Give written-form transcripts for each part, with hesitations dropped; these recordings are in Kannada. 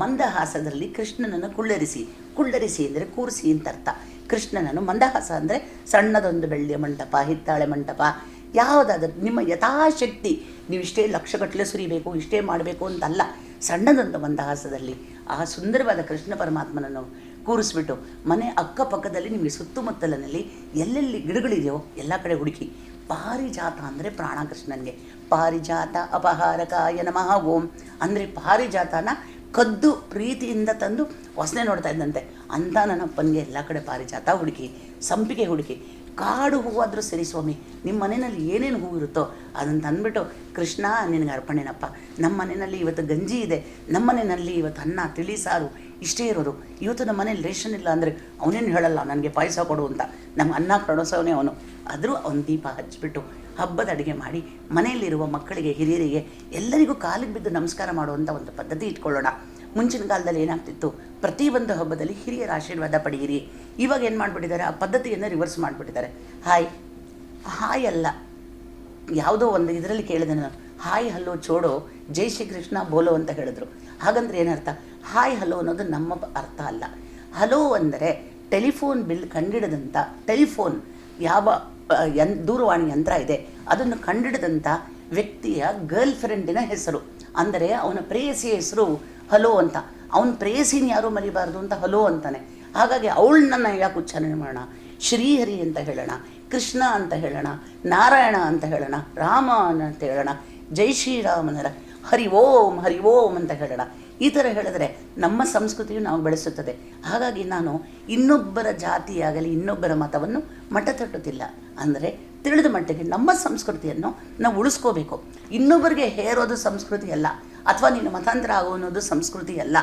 ಮಂದಹಾಸದಲ್ಲಿ ಕೃಷ್ಣನನ್ನು ಕುಳ್ಳರಿಸಿ ಅಂದರೆ ಕೂರಿಸಿ ಅಂತ ಅರ್ಥ. ಕೃಷ್ಣನನ್ನು ಮಂದಹಾಸ ಅಂದರೆ ಸಣ್ಣದೊಂದು ಬೆಳ್ಳಿಯ ಮಂಟಪ, ಹಿತ್ತಾಳೆ ಮಂಟಪ, ಯಾವುದಾದ್ರೂ ನಿಮ್ಮ ಯಥಾಶಕ್ತಿ ನೀವು ಇಷ್ಟೇ ಲಕ್ಷಗಟ್ಟಲೆ ಸುರಿಬೇಕು, ಇಷ್ಟೇ ಮಾಡಬೇಕು ಅಂತಲ್ಲ, ಸಣ್ಣದೊಂದು ಮಂದಹಾಸದಲ್ಲಿ ಆ ಸುಂದರವಾದ ಕೃಷ್ಣ ಪರಮಾತ್ಮನನ್ನು ಕೂರಿಸ್ಬಿಟ್ಟು ಮನೆ ಅಕ್ಕಪಕ್ಕದಲ್ಲಿ ನಿಮಗೆ ಸುತ್ತಮುತ್ತಲಿನಲ್ಲಿ ಎಲ್ಲೆಲ್ಲಿ ಗಿಡಗಳಿದೆಯೋ ಎಲ್ಲ ಕಡೆ ಹುಡುಕಿ. ಪಾರಿಜಾತ ಅಂದರೆ ಪ್ರಾಣ ಕೃಷ್ಣನಿಗೆ. ಪಾರಿಜಾತ ಅಪಹಾರಕಾಯ ನಮಃ ಓಂ ಅಂದರೆ ಪಾರಿಜಾತನ ಕದ್ದು ಪ್ರೀತಿಯಿಂದ ತಂದು ವಾಸನೆ ನೋಡ್ತಾ ಇದ್ದಂತೆ ಅಂತ ನನ್ನಪ್ಪನಿಗೆ ಎಲ್ಲ ಕಡೆ ಪಾರಿಜಾತ ಹುಡುಕಿ, ಸಂಪಿಗೆ ಹುಡುಕಿ, ಕಾಡು ಹೂವಾದರೂ ಸರಿ ಸ್ವಾಮಿ, ನಿಮ್ಮ ಮನೆಯಲ್ಲಿ ಏನೇನು ಹೂವು ಇರುತ್ತೋ ಅದನ್ನು ತಂದುಬಿಟ್ಟು ಕೃಷ್ಣ ನಿನಗೆ ಅರ್ಪಣೆನಪ್ಪ, ನಮ್ಮ ಮನೆಯಲ್ಲಿ ಇವತ್ತು ಗಂಜಿ ಇದೆ, ನಮ್ಮ ಮನೆಯಲ್ಲಿ ಇವತ್ತು ಅನ್ನ ತಿಳಿ ಸಾರು ಇಷ್ಟೇ ಇರೋದು, ಇವತ್ತು ನಮ್ಮ ಮನೇಲಿ ರೇಷನ್ ಇಲ್ಲ ಅಂದರೆ ಅವನೇನು ಹೇಳಲ್ಲ ನನಗೆ ಪಾಯಸ ಕೊಡು ಅಂತ, ನಮ್ಗೆ ಅನ್ನ ಕಡೋಸವನೇ ಅವನು. ಆದರೂ ಅವನು ದೀಪ ಹಚ್ಚಿಬಿಟ್ಟು ಹಬ್ಬದ ಅಡುಗೆ ಮಾಡಿ ಮನೆಯಲ್ಲಿರುವ ಮಕ್ಕಳಿಗೆ, ಹಿರಿಯರಿಗೆ ಎಲ್ಲರಿಗೂ ಕಾಲಿಗೆ ಬಿದ್ದು ನಮಸ್ಕಾರ ಮಾಡುವಂಥ ಒಂದು ಪದ್ಧತಿ ಇಟ್ಕೊಳ್ಳೋಣ. ಮುಂಚಿನ ಕಾಲದಲ್ಲಿ ಏನಾಗ್ತಿತ್ತು, ಪ್ರತಿಯೊಂದು ಹಬ್ಬದಲ್ಲಿ ಹಿರಿಯರ ಆಶೀರ್ವಾದ ಪಡೆಯಿರಿ. ಇವಾಗ ಏನು ಮಾಡಿಬಿಟ್ಟಿದ್ದಾರೆ, ಆ ಪದ್ಧತಿಯನ್ನು ರಿವರ್ಸ್ ಮಾಡಿಬಿಟ್ಟಿದ್ದಾರೆ. ಹಾಯ್ ಅಲ್ಲ, ಯಾವುದೋ ಒಂದು ಇದರಲ್ಲಿ ಕೇಳಿದೆ ನಾನು, ಹಾಯ್ ಹಲೋ ಚೋಡೋ ಜೈ ಶ್ರೀ ಕೃಷ್ಣ ಬೋಲೋ ಅಂತ ಹೇಳಿದ್ರು. ಹಾಗಂದ್ರೆ ಏನರ್ಥ? ಹಾಯ್ ಹಲೋ ಅನ್ನೋದು ನಮ್ಮ ಅರ್ಥ ಅಲ್ಲ. ಹಲೋ ಅಂದರೆ ಟೆಲಿಫೋನ್ ಬಿಲ್ ಕಂಡಿಡಿದಂಥ, ಟೆಲಿಫೋನ್ ಯಾವ ದೂರವಾಣಿ ಯಂತ್ರ ಇದೆ ಅದನ್ನು ಕಂಡಿಡಿದಂಥ ವ್ಯಕ್ತಿಯ ಗರ್ಲ್ ಫ್ರೆಂಡಿನ ಹೆಸರು, ಅಂದರೆ ಅವನ ಪ್ರೇಯಸಿಯ ಹೆಸರು ಹಲೋ ಅಂತ. ಅವನ ಪ್ರೇಯಸಿನ ಯಾರೂ ಮರಿಬಾರ್ದು ಅಂತ ಹಲೋ ಅಂತಾನೆ. ಹಾಗಾಗಿ ಅವಳನ್ನ ಯಾಕೆ ಉಚ್ಚಾರಣೆ ಮಾಡೋಣ, ಶ್ರೀಹರಿ ಅಂತ ಹೇಳೋಣ, ಕೃಷ್ಣ ಅಂತ ಹೇಳೋಣ, ನಾರಾಯಣ ಅಂತ ಹೇಳೋಣ, ರಾಮ ಅಂತ ಹೇಳೋಣ, ಜೈ ಶ್ರೀರಾಮನರ ಹರಿ ಓಂ ಅಂತ ಹೇಳೋಣ. ಈ ಥರ ಹೇಳಿದ್ರೆ ನಮ್ಮ ಸಂಸ್ಕೃತಿಯು ನಾವು ಬೆಳೆಸುತ್ತದೆ. ಹಾಗಾಗಿ ನಾನು ಇನ್ನೊಬ್ಬರ ಜಾತಿಯಾಗಲಿ ಇನ್ನೊಬ್ಬರ ಮತವನ್ನು ಮಟ್ಟ ತಟ್ಟುತ್ತಿಲ್ಲ. ಅಂದರೆ ತಿಳಿದ ಮಟ್ಟಿಗೆ ನಮ್ಮ ಸಂಸ್ಕೃತಿಯನ್ನು ನಾವು ಉಳಿಸ್ಕೋಬೇಕು. ಇನ್ನೊಬ್ಬರಿಗೆ ಹೇರೋದು ಸಂಸ್ಕೃತಿ ಅಲ್ಲ, ಅಥವಾ ನೀನು ಮತಾಂತರ ಆಗೋ ಅನ್ನೋದು ಸಂಸ್ಕೃತಿ ಅಲ್ಲ.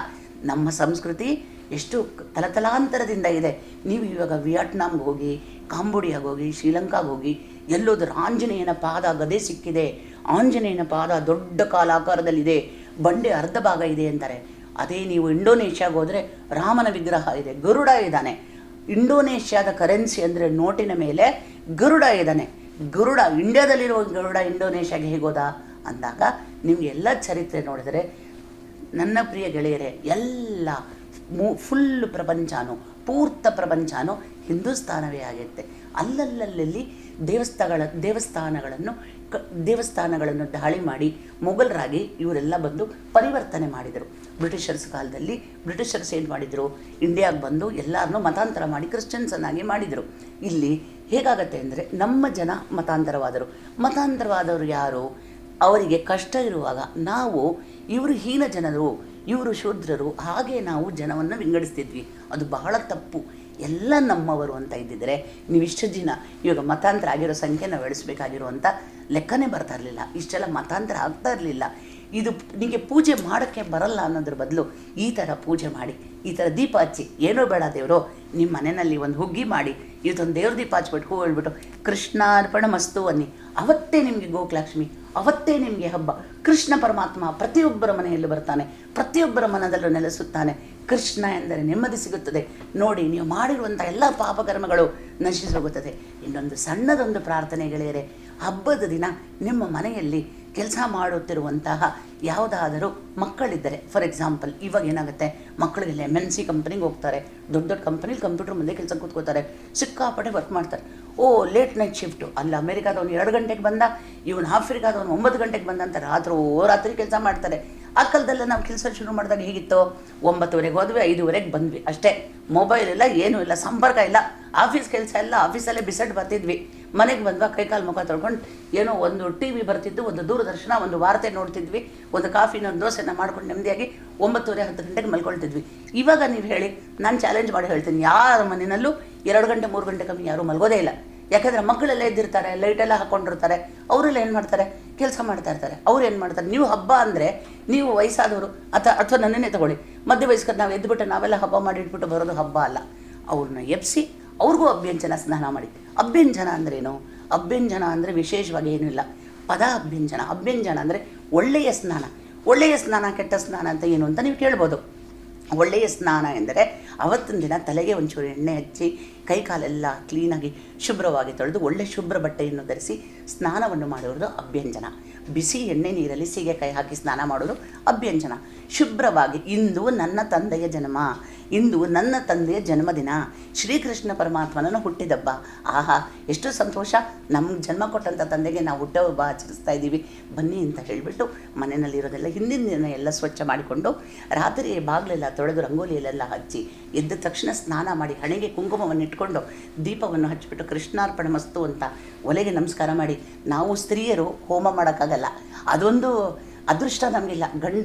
ನಮ್ಮ ಸಂಸ್ಕೃತಿ ಎಷ್ಟು ತಲತಲಾಂತರದಿಂದ ಇದೆ. ನೀವು ಇವಾಗ ವಿಯಟ್ನಾಮ್ಗೆ ಹೋಗಿ, ಕಾಂಬೋಡಿಯಾಗೆ ಹೋಗಿ, ಶ್ರೀಲಂಕಾಗೆ ಹೋಗಿ, ಎಲ್ಲೋದ್ರ ಆಂಜನೇಯನ ಪಾದ ಗದೆ ಸಿಕ್ಕಿದೆ, ಆಂಜನೇಯನ ಪಾದ ದೊಡ್ಡ ಕಾಲಾಕಾರದಲ್ಲಿದೆ, ಬಂಡೆ ಅರ್ಧ ಭಾಗ ಇದೆ ಅಂತಾರೆ. ಅದೇ ನೀವು ಇಂಡೋನೇಷ್ಯಾಗೆ ಹೋದರೆ ರಾಮನ ವಿಗ್ರಹ ಇದೆ, ಗರುಡ ಇದ್ದಾನೆ. ಇಂಡೋನೇಷ್ಯಾದ ಕರೆನ್ಸಿ ಅಂದರೆ ನೋಟಿನ ಮೇಲೆ ಗರುಡ ಇದ್ದಾನೆ. ಗರುಡ ಇಂಡಿಯಾದಲ್ಲಿರುವ ಗರುಡ ಇಂಡೋನೇಷ್ಯಾಗೆ ಹೇಗೋದಾ ಅಂದಾಗ ನಿಮಗೆ ಎಲ್ಲ ಚರಿತ್ರೆ ನೋಡಿದರೆ, ನನ್ನ ಪ್ರಿಯ ಗೆಳೆಯರೇ, ಎಲ್ಲ ಫುಲ್ ಪ್ರಪಂಚನೂ ಪೂರ್ತ ಪ್ರಪಂಚನೂ ಹಿಂದೂಸ್ತಾನವೇ ಆಗುತ್ತೆ. ಅಲ್ಲಲ್ಲಿ ದೇವಸ್ಥಾನಗಳನ್ನು ದಾಳಿ ಮಾಡಿ ಮೊಘಲರಾಗಿ ಇವರೆಲ್ಲ ಬಂದು ಪರಿವರ್ತನೆ ಮಾಡಿದರು. ಬ್ರಿಟಿಷರ್ಸ್ ಕಾಲದಲ್ಲಿ ಬ್ರಿಟಿಷರ್ಸ್ ಏನು ಮಾಡಿದರು, ಇಂಡಿಯಾಗೆ ಬಂದು ಎಲ್ಲರನ್ನೂ ಮತಾಂತರ ಮಾಡಿ ಕ್ರಿಶ್ಚಿಯನ್ಸನ್ನಾಗಿ ಮಾಡಿದರು. ಇಲ್ಲಿ ಹೇಗಾಗತ್ತೆ ಅಂದರೆ, ನಮ್ಮ ಜನ ಮತಾಂತರವಾದವರು ಯಾರು? ಅವರಿಗೆ ಕಷ್ಟ ಇರುವಾಗ ನಾವು ಇವರು ಹೀನ ಜನರು, ಇವರು ಶೂದ್ರರು, ಹಾಗೆ ನಾವು ಜನವನ್ನು ವಿಂಗಡಿಸ್ತಿದ್ವಿ. ಅದು ಬಹಳ ತಪ್ಪು. ಎಲ್ಲ ನಮ್ಮವರು ಅಂತ ಇದ್ದಿದ್ದರೆ ನೀವಿಷ್ಟು ದಿನ ಇವಾಗ ಮತಾಂತರ ಆಗಿರೋ ಸಂಖ್ಯೆ ನಾವು ಬೆಳೆಸಬೇಕಾಗಿರುವಂಥ ಲೆಕ್ಕನೇ ಬರ್ತಾ ಇರಲಿಲ್ಲ, ಇಷ್ಟೆಲ್ಲ ಮತಾಂತರ ಆಗ್ತಾ ಇರಲಿಲ್ಲ. ಇದು ನಿಮಗೆ ಪೂಜೆ ಮಾಡೋಕ್ಕೆ ಬರಲ್ಲ ಅನ್ನೋದ್ರ ಬದಲು ಈ ಥರ ಪೂಜೆ ಮಾಡಿ, ಈ ಥರ ದೀಪ ಹಚ್ಚಿ, ಏನೋ ಬೇಡ ದೇವರು, ನಿಮ್ಮ ಮನೆಯಲ್ಲಿ ಒಂದು ಹುಗ್ಗಿ ಮಾಡಿ ಇವತ್ತೊಂದು ದೇವ್ರ ದೀಪ ಹಚ್ಬಿಟ್ಟು ಹೂ ಹೇಳ್ಬಿಟ್ಟು ಕೃಷ್ಣಾರ್ಪಣ ಮಸ್ತು ಅನ್ನಿ, ಅವತ್ತೇ ನಿಮಗೆ ಗೋಕುಲಾಕ್ಷ್ಮಿ, ಅವತ್ತೇ ನಿಮಗೆ ಹಬ್ಬ. ಕೃಷ್ಣ ಪರಮಾತ್ಮ ಪ್ರತಿಯೊಬ್ಬರ ಮನೆಯಲ್ಲೂ ಬರ್ತಾನೆ, ಪ್ರತಿಯೊಬ್ಬರ ಮನದಲ್ಲೂ ನೆಲೆಸುತ್ತಾನೆ. ಕೃಷ್ಣ ಎಂದರೆ ನೆಮ್ಮದಿ ಸಿಗುತ್ತದೆ. ನೋಡಿ, ನೀವು ಮಾಡಿರುವಂಥ ಎಲ್ಲ ಪಾಪಕರ್ಮಗಳು ನಶಿಸೋಗುತ್ತದೆ. ಇನ್ನೊಂದು ಸಣ್ಣದೊಂದು ಪ್ರಾರ್ಥನೆ ಗೆಳೆಯರೆ, ಹಬ್ಬದ ದಿನ ನಿಮ್ಮ ಮನೆಯಲ್ಲಿ ಕೆಲಸ ಮಾಡುತ್ತಿರುವಂತಹ ಯಾವುದಾದರೂ ಮಕ್ಕಳಿದ್ದರೆ, ಫಾರ್ ಎಕ್ಸಾಂಪಲ್ ಇವಾಗ ಏನಾಗುತ್ತೆ, ಮಕ್ಕಳಿಗೆಲ್ಲ MNC ಕಂಪ್ನಿಗೆ ಹೋಗ್ತಾರೆ, ದೊಡ್ಡ ಕಂಪ್ನಿಲಿ ಕಂಪ್ಯೂಟರ್ ಮುಂದೆ ಕೆಲಸ ಕೂತ್ಕೋತಾರೆ, ಸಿಕ್ಕಾಪಟ್ಟೆ ವರ್ಕ್ ಮಾಡ್ತಾರೆ. ಲೇಟ್ ನೈಟ್ ಶಿಫ್ಟು, ಅಲ್ಲಿ ಅಮೇರಿಕಾದವನು 2 ಗಂಟೆಗೆ ಬಂದ, ಇವನು ಆಫ್ರಿಕಾದವನು 9 ಗಂಟೆಗೆ ಬಂದ ಅಂತ ರಾತ್ರಿ ಕೆಲಸ ಮಾಡ್ತಾರೆ. ಆ ಕಾಲದಲ್ಲ ನಾವು ಕೆಲಸ ಶುರು ಮಾಡಿದಾಗ ಹೇಗಿತ್ತು, 9:00 ಹೋದ್ವಿ, 5:00 ಬಂದ್ವಿ ಅಷ್ಟೇ. ಮೊಬೈಲ್ ಇಲ್ಲ, ಏನೂ ಇಲ್ಲ, ಸಂಪರ್ಕ ಇಲ್ಲ, ಆಫೀಸ್ ಕೆಲಸ ಎಲ್ಲ ಆಫೀಸಲ್ಲೇ ಬಿಸೆಟ್ ಬರ್ತಿದ್ವಿ. ಮನೆಗೆ ಬಂದ್ವಾ, ಕೈಕಾಲು ಮುಖ ತೊಳ್ಕೊಂಡು ಏನೋ ಒಂದು TV ಬರ್ತಿದ್ದು, ಒಂದು ದೂರದರ್ಶನ, ಒಂದು ವಾರ್ತೆ ನೋಡ್ತಿದ್ವಿ, ಒಂದು ಕಾಫಿನ ಒಂದು ದೋಸೆನ ಮಾಡ್ಕೊಂಡು ನೆಮ್ಮದಿಯಾಗಿ 9:30 10 ಗಂಟೆಗೆ ಮಲ್ಕೊಳ್ತಿದ್ವಿ. ಇವಾಗ ನೀವು ಹೇಳಿ, ನಾನು ಚಾಲೆಂಜ್ ಮಾಡಿ ಹೇಳ್ತೀನಿ, ಯಾರ ಮನೆಯಲ್ಲೂ 2 ಗಂಟೆ 3 ಗಂಟೆ ಕಮ್ಮಿ ಯಾರೂ ಮಲ್ಗೋದೇ ಇಲ್ಲ. ಯಾಕಂದರೆ ಮಕ್ಕಳೆಲ್ಲ ಎದ್ದಿರ್ತಾರೆ, ಲೈಟೆಲ್ಲ ಹಾಕ್ಕೊಂಡಿರ್ತಾರೆ, ಅವರೆಲ್ಲ ಏನು ಮಾಡ್ತಾರೆ, ಕೆಲಸ ಮಾಡ್ತಾ ಇರ್ತಾರೆ. ಅವ್ರು ಏನು ಮಾಡ್ತಾರೆ, ನೀವು ಹಬ್ಬ ಅಂದರೆ ನೀವು ವಯಸ್ಸಾದವರು ಅಥವಾ ನನ್ನನ್ನೇ ತಗೊಳ್ಳಿ, ಮಧ್ಯ ವಯಸ್ಕರು, ನಾವು ಎದ್ದುಬಿಟ್ಟು ನಾವೆಲ್ಲ ಹಬ್ಬ ಮಾಡಿ ಇಟ್ಬಿಟ್ಟು ಬರೋದು ಹಬ್ಬ ಅಲ್ಲ. ಅವ್ರನ್ನ ಎಬ್ಬಿಸಿ ಅವ್ರಿಗೂ ಅಭ್ಯಂಜನ ಸ್ನಾನ ಮಾಡಿ. ಅಭ್ಯಂಜನ ಅಂದ್ರೇನು? ಅಭ್ಯಂಜನ ಅಂದರೆ ವಿಶೇಷವಾಗಿ ಏನೂ ಇಲ್ಲ, ಪದ ಅಭ್ಯಂಜನ. ಅಭ್ಯಂಜನ ಅಂದರೆ ಒಳ್ಳೆಯ ಸ್ನಾನ. ಒಳ್ಳೆಯ ಸ್ನಾನ ಕೆಟ್ಟ ಸ್ನಾನ ಅಂತ ಏನು ಅಂತ ನೀವು ಕೇಳ್ಬೋದು. ಒಳ್ಳೆಯ ಸ್ನಾನ ಎಂದರೆ ಅವತ್ತಿನ ದಿನ ತಲೆಗೆ ಒಂಚೂರು ಎಣ್ಣೆ ಹಚ್ಚಿ ಕೈ ಕಾಲೆಲ್ಲ ಕ್ಲೀನಾಗಿ ಶುಭ್ರವಾಗಿ ತೊಳೆದು ಒಳ್ಳೆ ಶುಭ್ರ ಬಟ್ಟೆಯನ್ನು ಧರಿಸಿ ಸ್ನಾನವನ್ನು ಮಾಡುವುದು ಅಭ್ಯಂಜನ. ಬಿಸಿ ಎಣ್ಣೆ ನೀರಲ್ಲಿ ಸೀಗೆಕಾಯಿ ಹಾಕಿ ಸ್ನಾನ ಮಾಡೋದು ಅಭ್ಯಂಜನ. ಶುಭ್ರವಾಗಿ, ಇಂದು ನನ್ನ ತಂದೆಯ ಜನ್ಮ, ಇಂದು ನನ್ನ ತಂದೆಯ ಜನ್ಮದಿನ, ಶ್ರೀಕೃಷ್ಣ ಪರಮಾತ್ಮನನ್ನು ಹುಟ್ಟಿದಬ್ಬ. ಆಹಾ, ಎಷ್ಟು ಸಂತೋಷ, ನಮ್ಗೆ ಜನ್ಮ ಕೊಟ್ಟಂಥ ತಂದೆಗೆ ನಾವು ಹುಟ್ಟೋ ಹಬ್ಬ ಆಚರಿಸ್ತಾ ಇದ್ದೀವಿ ಬನ್ನಿ ಅಂತ ಹೇಳಿಬಿಟ್ಟು ಮನೆಯಲ್ಲಿರೋದೆಲ್ಲ ಹಿಂದಿನ ದಿನ ಎಲ್ಲ ಸ್ವಚ್ಛ ಮಾಡಿಕೊಂಡು ರಾತ್ರಿ ಬಾಗಿಲೆಲ್ಲ ತೊಳೆದು ರಂಗೋಲಿಯಲ್ಲೆಲ್ಲ ಹಚ್ಚಿ ಎದ್ದ ತಕ್ಷಣ ಸ್ನಾನ ಮಾಡಿ ಹಣೆಗೆ ಕುಂಕುಮವನ್ನು ಇಟ್ಕೊಂಡು ದೀಪವನ್ನು ಹಚ್ಚಿಬಿಟ್ಟು ಕೃಷ್ಣಾರ್ಪಣ ಮಸ್ತು ಅಂತ ಒಲೆಗೆ ನಮಸ್ಕಾರ ಮಾಡಿ. ನಾವು ಸ್ತ್ರೀಯರು ಹೋಮ ಮಾಡೋಕ್ಕಾಗಲ್ಲ, ಅದೊಂದು ಅದೃಷ್ಟ ನಮಗಿಲ್ಲ.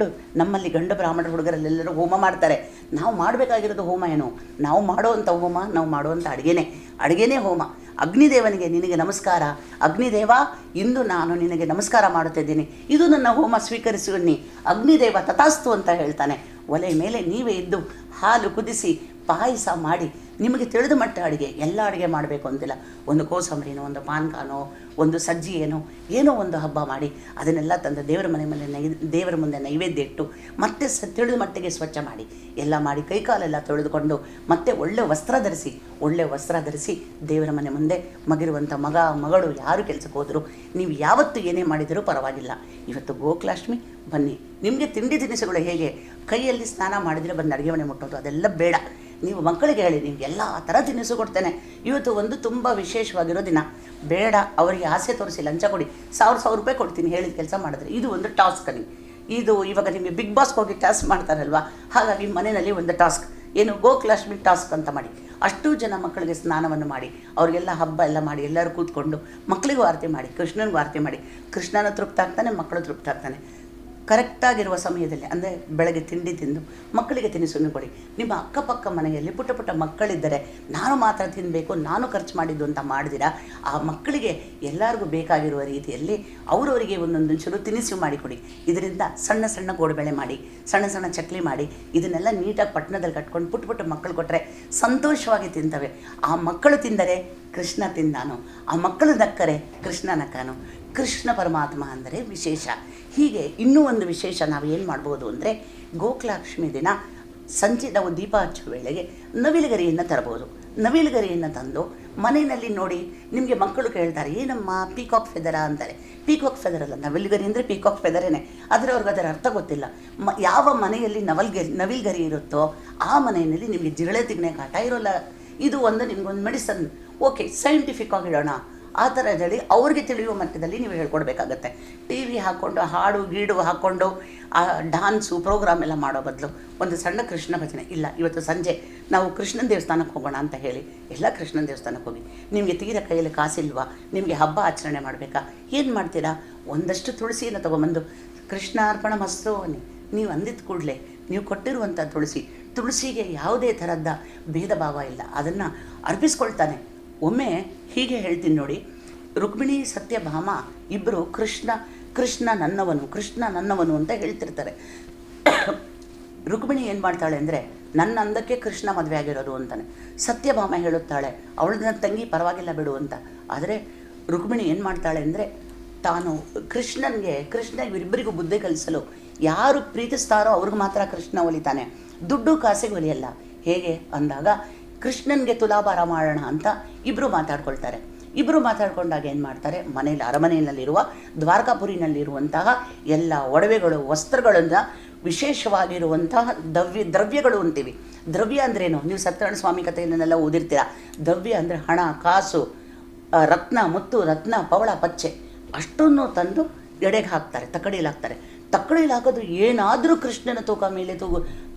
ನಮ್ಮಲ್ಲಿ ಗಂಡು ಬ್ರಾಹ್ಮಣರ ಹುಡುಗರಲ್ಲೆಲ್ಲರೂ ಹೋಮ ಮಾಡ್ತಾರೆ. ನಾವು ಮಾಡಬೇಕಾಗಿರೋದು ಹೋಮ ಏನು? ನಾವು ಮಾಡುವಂಥ ಹೋಮ, ನಾವು ಮಾಡುವಂಥ ಅಡುಗೆನೇ ಹೋಮ. ಅಗ್ನಿದೇವನಿಗೆ ನಿನಗೆ ನಮಸ್ಕಾರ, ಅಗ್ನಿದೇವ ಇಂದು ನಾನು ನಿನಗೆ ನಮಸ್ಕಾರ ಮಾಡುತ್ತಿದ್ದೀನಿ, ಇದು ನನ್ನ ಹೋಮ ಸ್ವೀಕರಿಸುವನ್ನಿ, ಅಗ್ನಿದೇವ ತಥಾಸ್ತು ಅಂತ ಹೇಳ್ತಾನೆ. ಒಲೆ ಮೇಲೆ ನೀವೇ ಇದ್ದು ಹಾಲು ಕುದಿಸಿ ಪಾಯಸ ಮಾಡಿ, ನಿಮಗೆ ತಿಳಿದ ಮಟ್ಟ ಅಡುಗೆ, ಎಲ್ಲ ಅಡುಗೆ ಮಾಡಬೇಕು ಅಂತಿಲ್ಲ, ಒಂದು ಕೋಸಂಬರಿನೋ, ಒಂದು ಪಾನ್ಕಾನೋ, ಒಂದು ಸಜ್ಜಿಯೇನೋ, ಏನೋ ಒಂದು ಹಬ್ಬ ಮಾಡಿ ಅದನ್ನೆಲ್ಲ ತಂದು ದೇವರ ಮುಂದೆ ನೈವೇದ್ಯ ಇಟ್ಟು ಮತ್ತೆ ತಿಳಿದ ಮಟ್ಟಿಗೆ ಸ್ವಚ್ಛ ಮಾಡಿ ಎಲ್ಲ ಮಾಡಿ ಕೈಕಾಲೆಲ್ಲ ತೊಳೆದುಕೊಂಡು ಮತ್ತೆ ಒಳ್ಳೆ ವಸ್ತ್ರ ಧರಿಸಿ ದೇವರ ಮನೆ ಮುಂದೆ ಮಗಿರುವಂಥ ಮಗಳು ಯಾರು ಕೆಲಸಕ್ಕೆ ಹೋದರೂ ನೀವು ಯಾವತ್ತು ಏನೇ ಮಾಡಿದರೂ ಪರವಾಗಿಲ್ಲ, ಇವತ್ತು ಗೋಕುಲಾಷ್ಟಮಿ ಬನ್ನಿ. ನಿಮಗೆ ತಿಂಡಿ ತಿನಿಸುಗಳು ಹೇಗೆ ಕೈಯಲ್ಲಿ ಸ್ನಾನ ಮಾಡಿದರೆ ಬಂದು ಅಡುಗೆ ಮನೆ ಮುಟ್ಟೋದು ಅದೆಲ್ಲ ಬೇಡ. ನೀವು ಮಕ್ಕಳಿಗೆ ಹೇಳಿ, ನಿಮ್ಗೆ ಎಲ್ಲ ಥರ ತಿನಿಸು ಕೊಡ್ತೇನೆ, ಇವತ್ತು ಒಂದು ತುಂಬ ವಿಶೇಷವಾಗಿರೋ ದಿನ, ಬೇಡ ಅವರಿಗೆ ಆಸೆ ತೋರಿಸಿ ಲಂಚ ಕೊಡಿ, 1000 ರೂಪಾಯಿ ಕೊಡ್ತೀನಿ ಹೇಳಿದ ಕೆಲಸ ಮಾಡಿದ್ರೆ. ಇದು ಒಂದು ಟಾಸ್ಕ್. ಇದು ಇವಾಗ ನಿಮಗೆ ಬಿಗ್ ಬಾಸ್ಗೆ ಹೋಗಿ ಟಾಸ್ಕ್ ಮಾಡ್ತಾರಲ್ವ, ಹಾಗಾಗಿ ಮನೆಯಲ್ಲಿ ಒಂದು ಟಾಸ್ಕ್ ಏನು ಗೋಕುಲಾಷ್ಟಮಿ ಟಾಸ್ಕ್ ಅಂತ ಮಾಡಿ ಅಷ್ಟು ಜನ ಮಕ್ಕಳಿಗೆ ಸ್ನಾನವನ್ನು ಮಾಡಿ ಅವರಿಗೆಲ್ಲ ಹಬ್ಬ ಎಲ್ಲ ಮಾಡಿ ಎಲ್ಲರೂ ಕೂತ್ಕೊಂಡು ಮಕ್ಕಳಿಗೂ ಆರತಿ ಮಾಡಿ ಕೃಷ್ಣನಿಗೂ ಆರತಿ ಮಾಡಿ. ಕೃಷ್ಣನ ತೃಪ್ತ ಆಗ್ತಾನೆ, ಮಕ್ಕಳು ತೃಪ್ತ ಆಗ್ತಾನೆ. ಕರೆಕ್ಟಾಗಿರುವ ಸಮಯದಲ್ಲಿ ಅಂದರೆ ಬೆಳಗ್ಗೆ ತಿಂಡಿ ತಿಂದು ಮಕ್ಕಳಿಗೆ ತಿನಿಸನ್ನು ಕೊಡಿ. ನಿಮ್ಮ ಅಕ್ಕಪಕ್ಕ ಮನೆಯಲ್ಲಿ ಪುಟ್ಟ ಮಕ್ಕಳಿದ್ದರೆ ನಾನು ಮಾತ್ರ ತಿನ್ನಬೇಕು, ನಾನು ಖರ್ಚು ಮಾಡಿದ್ದು ಅಂತ ಮಾಡಿದಿರಾ, ಆ ಮಕ್ಕಳಿಗೆ ಎಲ್ಲರಿಗೂ ಬೇಕಾಗಿರುವ ರೀತಿಯಲ್ಲಿ ಅವರವರಿಗೆ ಒಂದೊಂದು ಚೂರು ತಿನಿಸು ಮಾಡಿಕೊಡಿ. ಇದರಿಂದ ಸಣ್ಣ ಗೋಡುಬೇಳೆ ಮಾಡಿ, ಸಣ್ಣ ಚಕ್ಲಿ ಮಾಡಿ, ಇದನ್ನೆಲ್ಲ ನೀಟಾಗಿ ಪಟ್ಟಣದಲ್ಲಿ ಕಟ್ಕೊಂಡು ಪುಟ್ಟ ಮಕ್ಕಳು ಕೊಟ್ಟರೆ ಸಂತೋಷವಾಗಿ ತಿಂತವೆ. ಆ ಮಕ್ಕಳು ತಿಂದರೆ ಕೃಷ್ಣ ತಿಂದಾನು, ಆ ಮಕ್ಕಳು ನಕ್ಕರೆ ಕೃಷ್ಣ ನಕ್ಕನು. ಕೃಷ್ಣ ಪರಮಾತ್ಮ ಅಂದರೆ ವಿಶೇಷ. ಹೀಗೆ ಇನ್ನೂ ಒಂದು ವಿಶೇಷ ನಾವು ಏನು ಮಾಡ್ಬೋದು ಅಂದರೆ, ಗೋಕುಲಾಷ್ಟಮಿ ದಿನ ಸಂಜೆ ನಾವು ದೀಪ ಹಚ್ಚುವ ವೇಳೆಗೆ ನವಿಲುಗರಿಯನ್ನು ತರಬಹುದು. ನವಿಲುಗರಿಯನ್ನು ತಂದು ಮನೆಯಲ್ಲಿ ನೋಡಿ, ನಿಮಗೆ ಮಕ್ಕಳು ಕೇಳ್ತಾರೆ ಏನಮ್ಮ ಪೀಕಾಕ್ ಫೆದರಾ ಅಂತಾರೆ. ಪೀಕಾಕ್ ಫೆದರ್ ಅಲ್ಲ, ನವಿಲುಗರಿ ಅಂದರೆ ಪೀಕಾಕ್ ಫೆದರೇನೆ, ಆದರೆ ಅವ್ರಿಗೆ ಅದರ ಅರ್ಥ ಗೊತ್ತಿಲ್ಲ. ಯಾವ ಮನೆಯಲ್ಲಿ ನವಿಲುಗರಿ ಇರುತ್ತೋ ಆ ಮನೆಯಲ್ಲಿ ನಿಮಗೆ ಜಿರಳೆ ತಿಗಣೆ ಕಾಟ ಇರೋಲ್ಲ. ಇದು ಒಂದು ನಿಮಗೊಂದು ಮೆಡಿಸನ್. ಓಕೆ, ಸೈಂಟಿಫಿಕ್ ಆಗಿಡೋಣ ಆ ಥರ ಹೇಳಿ ಅವ್ರಿಗೆ ತಿಳಿಯುವ ಮಟ್ಟದಲ್ಲಿ ನೀವು ಹೇಳ್ಕೊಡ್ಬೇಕಾಗತ್ತೆ. ಟಿ ವಿ ಹಾಕ್ಕೊಂಡು ಹಾಡು ಗೀಡು ಹಾಕ್ಕೊಂಡು ಆ ಡ್ಯಾನ್ಸು ಪ್ರೋಗ್ರಾಮ್ ಎಲ್ಲ ಮಾಡೋ ಬದಲು ಒಂದು ಸಣ್ಣ ಕೃಷ್ಣ ಭಜನೆ, ಇಲ್ಲ ಇವತ್ತು ಸಂಜೆ ನಾವು ಕೃಷ್ಣನ ದೇವಸ್ಥಾನಕ್ಕೆ ಹೋಗೋಣ ಅಂತ ಹೇಳಿ ಎಲ್ಲ ಕೃಷ್ಣನ ದೇವಸ್ಥಾನಕ್ಕೆ ಹೋಗಿ. ನಿಮಗೆ ತೀರ ಕೈಯಲ್ಲಿ ಕಾಸಿಲ್ವಾ, ನಿಮಗೆ ಹಬ್ಬ ಆಚರಣೆ ಮಾಡಬೇಕಾ, ಏನು ಮಾಡ್ತೀರಾ, ಒಂದಷ್ಟು ತುಳಸಿಯನ್ನು ತೊಗೊಂಬಂದು ಕೃಷ್ಣಾರ್ಪಣ ಮಸ್ತು ನೀವು ಅಂದಿದ್ದ ಕೂಡಲೇ ನೀವು ಕೊಟ್ಟಿರುವಂಥ ತುಳಸಿಗೆ ಯಾವುದೇ ಥರದ ಭೇದ ಭಾವ ಇಲ್ಲ, ಅದನ್ನು ಅರ್ಪಿಸ್ಕೊಳ್ತಾನೆ. ಒಮ್ಮೆ ಹೀಗೆ ಹೇಳ್ತೀನಿ ನೋಡಿ, ರುಕ್ಮಿಣಿ ಸತ್ಯಭಾಮ ಇಬ್ಬರು ಕೃಷ್ಣ ನನ್ನವನು ಅಂತ ಹೇಳ್ತಿರ್ತಾರೆ. ರುಕ್ಮಿಣಿ ಏನು ಮಾಡ್ತಾಳೆ ಅಂದರೆ, ನನ್ನ ಅಂದಕ್ಕೆ ಕೃಷ್ಣ ಮದುವೆ ಆಗಿರೋದು ಅಂತಾನೆ. ಸತ್ಯಭಾಮ ಹೇಳುತ್ತಾಳೆ ಅವಳನ್ನ ತಂಗಿ ಪರವಾಗಿಲ್ಲ ಬಿಡು ಅಂತ. ಆದರೆ ರುಕ್ಮಿಣಿ ಏನು ಮಾಡ್ತಾಳೆ ಅಂದರೆ, ತಾನು ಕೃಷ್ಣ ಇವರಿಬ್ಬರಿಗೂ ಬುದ್ಧಿ ಕಲಿಸಲು ಯಾರು ಪ್ರೀತಿಸ್ತಾರೋ ಅವ್ರಿಗೆ ಮಾತ್ರ ಕೃಷ್ಣ ಒಲಿತಾನೆ, ದುಡ್ಡು ಕಾಸಿಗೆ ಒಲಿಯಲ್ಲ. ಹೇಗೆ ಅಂದಾಗ, ಕೃಷ್ಣನಿಗೆ ತುಲಾಭಾರ ಮಾಡೋಣ ಅಂತ ಇಬ್ಬರು ಮಾತಾಡ್ಕೊಂಡಾಗ ಏನು ಮಾಡ್ತಾರೆ, ಅರಮನೆಯಲ್ಲಿರುವ ದ್ವಾರಕಾಪುರಿನಲ್ಲಿರುವಂತಹ ಎಲ್ಲ ಒಡವೆಗಳು ವಸ್ತ್ರಗಳನ್ನು, ವಿಶೇಷವಾಗಿರುವಂತಹ ದ್ರವ್ಯಗಳು ಅಂತೀವಿ. ದ್ರವ್ಯ ಅಂದ್ರೇನು, ನೀವು ಸತ್ಯನಾರಾಯಣ ಸ್ವಾಮಿ ಕಥೆಯನ್ನೆಲ್ಲ ಓದಿರ್ತೀರ. ದ್ರವ್ಯ ಅಂದರೆ ಹಣ, ಕಾಸು, ರತ್ನ, ಮುತ್ತು, ರತ್ನ, ಪವಳ, ಪಚ್ಚೆ ಅಷ್ಟನ್ನು ತಂದು ಎಡೆಗೆ ಹಾಕ್ತಾರೆ, ತಕ್ಕಡಿಯಲ್ಲಿ ಹಾಕ್ತಾರೆ. ತಕ್ಕಡಿಯಲ್ಲಿ ಹಾಕೋದು ಏನಾದರೂ ಕೃಷ್ಣನ ತೂಕ ಮೇಲೆ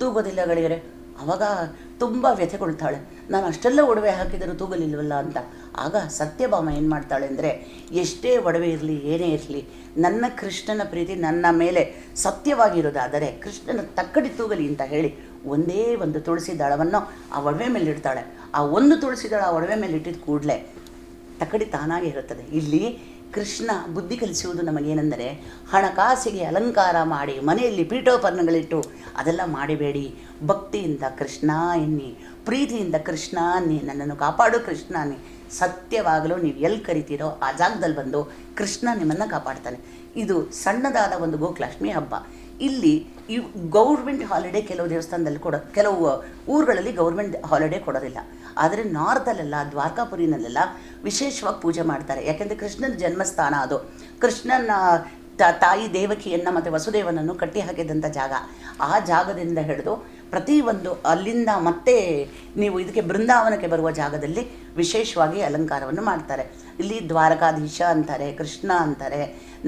ತೂಗೋದಿಲ್ಲ ಗಳಿಗರೆ. ಆವಾಗ ತುಂಬ ವ್ಯಥೆಗೊಳ್ತಾಳೆ, ನಾನು ಅಷ್ಟೆಲ್ಲ ಒಡವೆ ಹಾಕಿದರೂ ತೂಗಲಿಲ್ವಲ್ಲ ಅಂತ. ಆಗ ಸತ್ಯಭಾಮ ಏನು ಮಾಡ್ತಾಳೆ ಅಂದರೆ, ಎಷ್ಟೇ ಒಡವೆ ಇರಲಿ ಏನೇ ಇರಲಿ, ನನ್ನ ಕೃಷ್ಣನ ಪ್ರೀತಿ ನನ್ನ ಮೇಲೆ ಸತ್ಯವಾಗಿರೋದಾದರೆ ಕೃಷ್ಣನ ತಕ್ಕಡಿ ತೂಗಲಿ ಅಂತ ಹೇಳಿ ಒಂದೇ ಒಂದು ತುಳಸಿ ದಳವನ್ನು ಆ ಒಡವೆ ಮೇಲೆ ಇಡ್ತಾಳೆ. ಆ ಒಂದು ತುಳಸಿ ದಳ ಆ ಒಡವೆ ಮೇಲೆ ಇಟ್ಟಿದ ಕೂಡಲೇ ತಕ್ಕಡಿ ತಾನಾಗಿ ಇರುತ್ತದೆ. ಇಲ್ಲಿ ಕೃಷ್ಣ ಬುದ್ಧಿ ಕಲಿಸುವುದು ನಮಗೇನೆಂದರೆ, ಹಣಕಾಸಿಗೆ ಅಲಂಕಾರ ಮಾಡಿ ಮನೆಯಲ್ಲಿ ಪೀಠೋಪಕರಣಗಳಿಟ್ಟು ಅದೆಲ್ಲ ಮಾಡಬೇಡಿ. ಭಕ್ತಿಯಿಂದ ಕೃಷ್ಣ ಎನ್ನಿ, ಪ್ರೀತಿಯಿಂದ ಕೃಷ್ಣ ಅನ್ನಿ, ನನ್ನನ್ನು ಕಾಪಾಡು ಕೃಷ್ಣ ಅನ್ನಿ. ಸತ್ಯವಾಗಲೂ ನೀವು ಎಲ್ಲಿ ಕರಿತೀರೋ ಆ ಜಾಗದಲ್ಲಿ ಬಂದು ಕೃಷ್ಣ ನಿಮ್ಮನ್ನು ಕಾಪಾಡ್ತಾನೆ. ಇದು ಸಣ್ಣದಾದ ಒಂದು ಗೋಕುಲಾಷ್ಟಮಿ ಹಬ್ಬ. ಇಲ್ಲಿ ಈ ಗೌರ್ಮೆಂಟ್ ಹಾಲಿಡೇ ಕೆಲವು ದೇವಸ್ಥಾನದಲ್ಲಿ ಕೆಲವು ಊರುಗಳಲ್ಲಿ ಗೌರ್ಮೆಂಟ್ ಹಾಲಿಡೇ ಕೊಡೋದಿಲ್ಲ. ಆದರೆ ನಾರ್ದಲ್ಲೆಲ್ಲ, ದ್ವಾರಕಾಪುರಿನಲ್ಲೆಲ್ಲ ವಿಶೇಷವಾಗಿ ಪೂಜೆ ಮಾಡ್ತಾರೆ. ಯಾಕೆಂದರೆ ಕೃಷ್ಣನ ಜನ್ಮಸ್ಥಾನ ಅದು. ಕೃಷ್ಣನ ತಾಯಿ ದೇವಕಿಯನ್ನು ಮತ್ತು ವಸುದೇವನನ್ನು ಕಟ್ಟಿ ಹಾಕಿದಂಥ ಜಾಗ. ಆ ಜಾಗದಿಂದ ಹಿಡಿದು ಪ್ರತಿಯೊಂದು ಅಲ್ಲಿಂದ ಮತ್ತೆ ನೀವು ಇದಕ್ಕೆ ಬೃಂದಾವನಕ್ಕೆ ಬರುವ ಜಾಗದಲ್ಲಿ ವಿಶೇಷವಾಗಿ ಅಲಂಕಾರವನ್ನು ಮಾಡ್ತಾರೆ. ಇಲ್ಲಿ ದ್ವಾರಕಾಧೀಶ ಅಂತಾರೆ, ಕೃಷ್ಣ ಅಂತಾರೆ,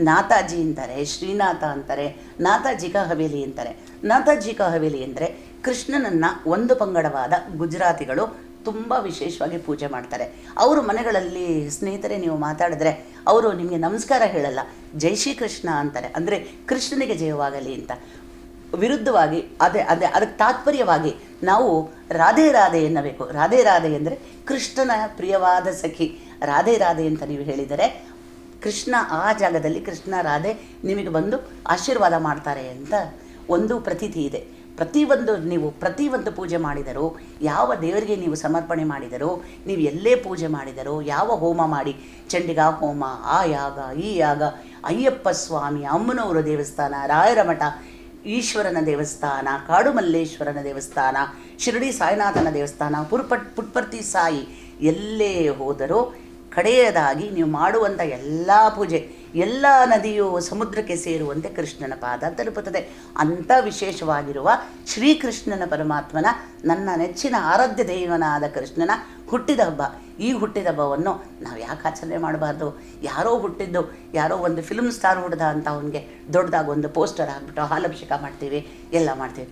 ನಾಥಾಜಿ ಅಂತಾರೆ, ಶ್ರೀನಾಥ ಅಂತಾರೆ, ನಾಥಾಜಿ ಕಾ ಹವೇಲಿ ಅಂತಾರೆ. ನಾಥಾಜಿ ಕಾ ಹವೇಲಿ ಅಂದರೆ ಕೃಷ್ಣನನ್ನು ಒಂದು ಪಂಗಡವಾದ ಗುಜರಾತಿಗಳು ತುಂಬ ವಿಶೇಷವಾಗಿ ಪೂಜೆ ಮಾಡ್ತಾರೆ. ಅವರು ಮನೆಗಳಲ್ಲಿ ಸ್ನೇಹಿತರೆ ನೀವು ಮಾತಾಡಿದ್ರೆ ಅವರು ನಿಮಗೆ ನಮಸ್ಕಾರ ಹೇಳಲ್ಲ, ಜೈ ಶ್ರೀ ಕೃಷ್ಣ ಅಂತಾರೆ. ಅಂದರೆ ಕೃಷ್ಣನಿಗೆ ಜಯವಾಗಲಿ ಅಂತ. ವಿರುದ್ಧವಾಗಿ ಅದಕ್ಕೆ ತಾತ್ಪರ್ಯವಾಗಿ ನಾವು ರಾಧೆ ರಾಧೆ ಎನ್ನಬೇಕು. ರಾಧೆ ರಾಧೆ ಅಂದರೆ ಕೃಷ್ಣನ ಪ್ರಿಯವಾದ ಸಖಿ ರಾಧೆ ರಾಧೆ ಅಂತ ನೀವು ಹೇಳಿದರೆ, ಕೃಷ್ಣ ಆ ಜಾಗದಲ್ಲಿ ಕೃಷ್ಣ ರಾಧೆ ನಿಮಗೆ ಬಂದು ಆಶೀರ್ವಾದ ಮಾಡ್ತಾರೆ ಅಂತ ಒಂದು ಪ್ರತೀತಿ ಇದೆ. ಪ್ರತಿಯೊಂದು ಪೂಜೆ ಮಾಡಿದರೂ, ಯಾವ ದೇವರಿಗೆ ನೀವು ಸಮರ್ಪಣೆ ಮಾಡಿದರೂ, ನೀವು ಎಲ್ಲೇ ಪೂಜೆ ಮಾಡಿದರೂ, ಯಾವ ಹೋಮ ಮಾಡಿ, ಚಂಡಿಕಾ ಹೋಮ, ಆ ಯಾಗ, ಈ ಯಾಗ, ಅಯ್ಯಪ್ಪ ಸ್ವಾಮಿ, ಅಮ್ಮನವರು ದೇವಸ್ಥಾನ, ರಾಯರ ಮಠ, ಈಶ್ವರನ ದೇವಸ್ಥಾನ, ಕಾಡುಮಲ್ಲೇಶ್ವರನ ದೇವಸ್ಥಾನ, ಶಿರಡಿ ಸಾಯಿನಾಥನ ದೇವಸ್ಥಾನ, ಪುಟ್ಪರ್ತಿ ಸಾಯಿ, ಎಲ್ಲೇ ಹೋದರೂ ಕಡೆಯದಾಗಿ ನೀವು ಮಾಡುವಂಥ ಎಲ್ಲ ಪೂಜೆ, ಎಲ್ಲ ನದಿಯು ಸಮುದ್ರಕ್ಕೆ ಸೇರುವಂತೆ ಕೃಷ್ಣನ ಪಾದ ತಲುಪುತ್ತದೆ. ಅಂಥ ವಿಶೇಷವಾಗಿರುವ ಶ್ರೀಕೃಷ್ಣನ ಪರಮಾತ್ಮನ, ನನ್ನ ನೆಚ್ಚಿನ ಆರಾಧ್ಯ ದೇವನಾದ ಕೃಷ್ಣನ ಹುಟ್ಟಿದ ಹಬ್ಬ. ಈ ಹುಟ್ಟಿದ ಹಬ್ಬವನ್ನು ನಾವು ಯಾಕೆ ಆಚರಣೆ ಮಾಡಬಾರ್ದು? ಯಾರೋ ಹುಟ್ಟಿದ್ದು, ಯಾರೋ ಒಂದು ಫಿಲ್ಮ್ ಸ್ಟಾರ್ ಹುಡ್ದ ಅಂತ ಅವನಿಗೆ ದೊಡ್ಡದಾಗಿ ಒಂದು ಪೋಸ್ಟರ್ ಹಾಕ್ಬಿಟ್ಟು ಹಾಲಭಿಷೇಕ ಮಾಡ್ತೀವಿ, ಎಲ್ಲ ಮಾಡ್ತೀವಿ.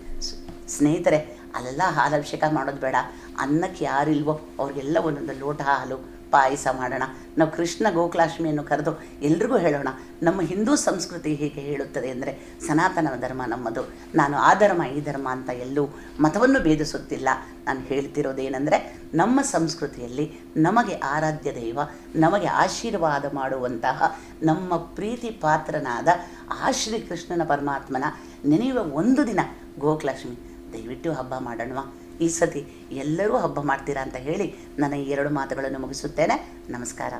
ಸ್ನೇಹಿತರೆ, ಅಲ್ಲೆಲ್ಲ ಹಾಲಭಿಷೇಕ ಮಾಡೋದು ಬೇಡ. ಅನ್ನಕ್ಕೆ ಯಾರಿಲ್ವೋ ಅವ್ರಿಗೆಲ್ಲ ಒಂದೊಂದು ಲೋಟ ಹಾಲು ಪಾಯಸ ಮಾಡೋಣ. ನಾವು ಕೃಷ್ಣ ಗೋಕುಲಾಷ್ಟಮಿಯನ್ನು ಕರೆದು ಎಲ್ರಿಗೂ ಹೇಳೋಣ. ನಮ್ಮ ಹಿಂದೂ ಸಂಸ್ಕೃತಿ ಹೀಗೆ ಹೇಳುತ್ತದೆ ಅಂದರೆ, ಸನಾತನ ಧರ್ಮ ನಮ್ಮದು. ನಾನು ಆ ಧರ್ಮ ಈ ಧರ್ಮ ಅಂತ ಎಲ್ಲೂ ಮತವನ್ನು ಭೇದಿಸುತ್ತಿಲ್ಲ. ನಾನು ಹೇಳ್ತಿರೋದೇನೆಂದರೆ, ನಮ್ಮ ಸಂಸ್ಕೃತಿಯಲ್ಲಿ ನಮಗೆ ಆರಾಧ್ಯ ದೈವ, ನಮಗೆ ಆಶೀರ್ವಾದ ಮಾಡುವಂತಹ ನಮ್ಮ ಪ್ರೀತಿ ಪಾತ್ರನಾದ ಆ ಶ್ರೀಕೃಷ್ಣನ ಪರಮಾತ್ಮನ ನೆನೆಯುವ ಒಂದು ದಿನ ಗೋಕುಲಾಷ್ಟಮಿ. ದಯವಿಟ್ಟು ಹಬ್ಬ ಮಾಡೋಣ. ಈ ಸತಿ ಎಲ್ಲರೂ ಹಬ್ಬ ಮಾಡ್ತೀರಾ ಅಂತ ಹೇಳಿ ನನ್ನ ಈ 2 ಮಾತುಗಳನ್ನು ಮುಗಿಸುತ್ತೇನೆ. ನಮಸ್ಕಾರ.